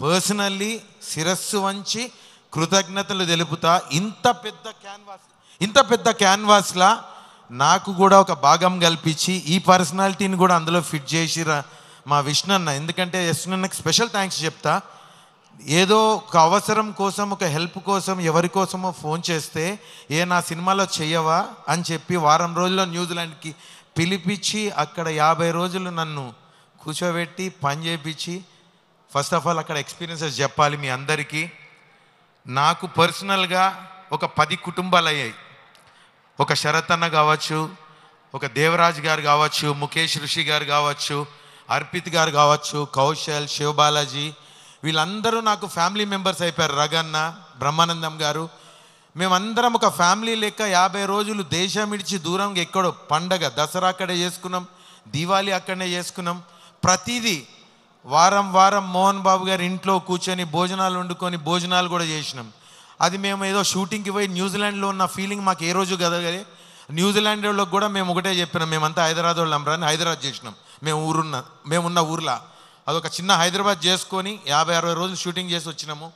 Personally శిరస్సు వంచి కృతజ్ఞతలు తెలుపుతా. ఇంత పెద్ద క్యాన్వాస్లా నాకు కూడా ఒక భాగం కల్పించి ఈ పర్సనాలిటీని కూడా అందులో ఫిట్ చేసిరా మా విష్ణు అన్న. ఎందుకంటే విష్ణు అన్నకి స్పెషల్ థ్యాంక్స్ చెప్తా. ఏదో ఒక అవసరం కోసం, ఒక హెల్ప్ కోసం, ఎవరి కోసమో ఫోన్ చేస్తే నా సినిమాలో చెయ్యవా అని చెప్పి వారం రోజుల్లో న్యూజిలాండ్కి పిలిపించి అక్కడ 50 రోజులు నన్ను కూర్చోబెట్టి పని చేయించి, ఫస్ట్ ఆఫ్ ఆల్ అక్కడ ఎక్స్పీరియన్సెస్ చెప్పాలి మీ అందరికీ. నాకు పర్సనల్గా ఒక 10 కుటుంబాలు అయ్యాయి. ఒక శరత్ అన్న కావచ్చు, ఒక దేవరాజ్ గారు కావచ్చు, ముఖేష్ ఋషి గారు కావచ్చు, అర్పిత్ గారు కావచ్చు, కౌశల్, శివబాలాజీ, వీళ్ళందరూ నాకు ఫ్యామిలీ మెంబర్స్ అయిపోయారు. రగన్న, బ్రహ్మానందం గారు, మేమందరం ఒక ఫ్యామిలీ లెక్క 50 రోజులు దేశం ఇడిచి దూరంగా ఎక్కడో పండగ, దసరా అక్కడే చేసుకున్నాం, దీవాళీ అక్కడనే చేసుకున్నాం. ప్రతిదీ వారం వారం మోహన్ బాబు గారి ఇంట్లో కూర్చొని భోజనాలు వండుకొని భోజనాలు కూడా చేసినాం. అది మేము ఏదో షూటింగ్కి పోయి న్యూజిలాండ్లో ఉన్న ఫీలింగ్ మాకు ఏ రోజు కదా. న్యూజిలాండ్ వాళ్ళకి కూడా మేము ఒకటే చెప్పినాం, మేమంతా హైదరాబాద్ వాళ్ళం రాని హైదరాబాద్ చేసినాం. మేమున్న ఊర్లో అదొక చిన్న హైదరాబాద్ చేసుకొని 50-60 రోజులు షూటింగ్ చేసి వచ్చినాము.